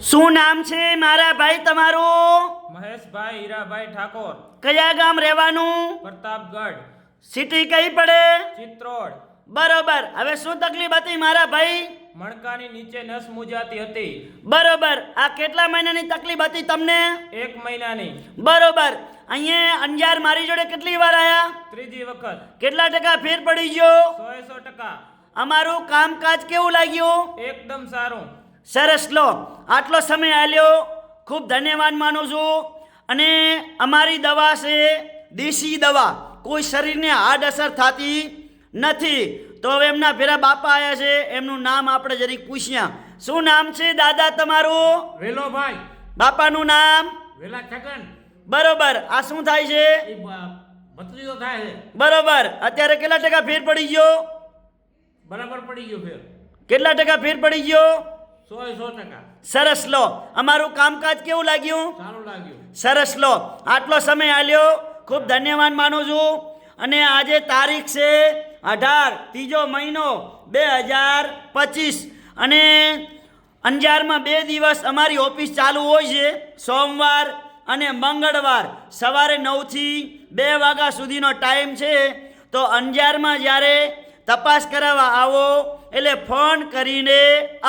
શું નામ છે મારા ભાઈ તમારું? મહેશભાઈ હીરાભાઈ ઠાકોર, કયા ગામ રહેવાનું? પ્રતાપગઢ, સિટી કઈ પડે? ચિત્રોડ. બરોબર. હવે શું તકલીફ હતી મારા ભાઈ? મણકાની નીચે નસ મૂજાતી હતી. બરોબર. આ કેટલા મહિનાની તકલીફ હતી તમને? 1 મહિનાની. બરોબર. અહીંયા અંજાર મારી જોડે કેટલી વાર આયા? ત્રીજી વખત. કેટલા ટકા ફેર પડી ગયો? 100% અમારું કામકાજ કેવું લાગ્યું? એકદમ સારું. સરસ. લો, આટલો સમય આલ્યો, ખૂબ ધન્યવાદ માનું છું. અને અમારી દવા છે દેશી દવા, કોઈ શરીરને આડઅસર થતી નથી. તો હવે એમના ભેરા બાપા આવ્યા છે, એમનું નામ આપણે જરીક પૂછ્યા. શું નામ છે દાદા તમારું? વેલોભાઈ. બાપાનું નામ? વેલા છગન. બરોબર. આ શું થાય છે? ભત્રીજો થાય છે. બરોબર. અત્યારે કેટલા ટકા ફેર પડી ગયો? બરાબર પડી ગયો ફેર. કેટલા ટકા ફેર પડી ગયો? 100%. સરસ. લો, અમારું કામકાજ કેવું લાગ્યું? સારું લાગ્યું. સરસ. લો, આટલો સમય આલ્યો, ખૂબ ધન્યવાદ માનું છું. અને આજે તારીખ છે 18 ત્રીજો મહિનો 2025. અને અંજારમાં 2 દિવસ અમારી ઓફિસ ચાલુ હોય છે, સોમવાર અને મંગળવાર. સવારે 9 થી 2 વાગ્યા સુધીનો ટાઈમ છે. તો અંજારમાં જ્યારે તપાસ કરાવવા આવો એટલે ફોન કરીને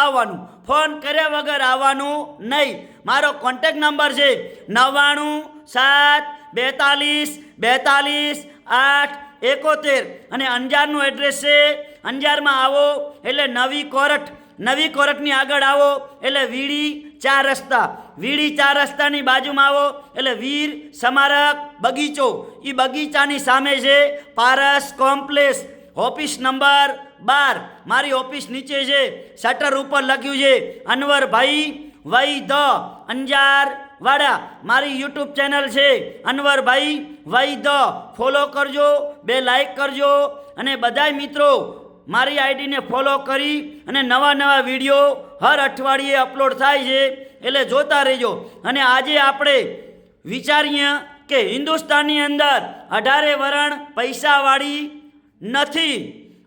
આવવાનું, ફોન કર્યા વગર આવવાનું નહીં. મારો કોન્ટેક નંબર છે 9972422871. અને અંજારનું એડ્રેસ છે, અંજારમાં આવો એટલે નવી કોરટની આગળ આવો એટલે વીડી 4 રસ્તા, વીડી 4 રસ્તાની બાજુમાં આવો એટલે વીર સ્મારક બગીચો, એ બગીચાની સામે છે પારસ કોમ્પ્લેક્સ, ઓફિસ નંબર 12. મારી ઓફિસ નીચે છે, શટર ઉપર લખ્યું છે અનવરભાઈ વૈદ અંજાર વાડા. મારી યુટ્યુબ ચેનલ છે અનવરભાઈ વૈદ, ફોલો કરજો, 2 લાઈક કરજો. અને બધાય મિત્રો મારી આઈડીને ફોલો કરી અને નવા વિડીયો હર અઠવાડિયે અપલોડ થાય છે, એટલે જોતા રહેજો. અને આજે આપણે વિચારીએ કે હિન્દુસ્તાનની અંદર 18 વરણ પૈસાવાળી નથી.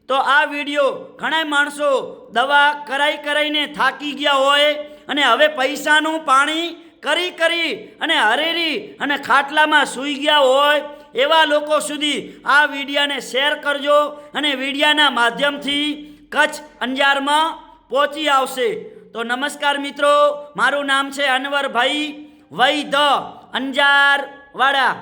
તો આ વિડીયો ઘણા માણસો દવા કરાઈને થાકી ગયા હોય અને હવે પૈસાનું પાણી કરી અને હરેરી અને ખાટલામાં સૂઈ ગયા હોય એવા લોકો સુધી આ વિડીયાને શેર કરજો. અને વિડીયાના માધ્યમથી કચ્છ અંજારમાં પહોંચી આવશે. તો નમસ્કાર મિત્રો, મારું નામ છે અનવરભાઈ વૈદ અંજાર વાડા.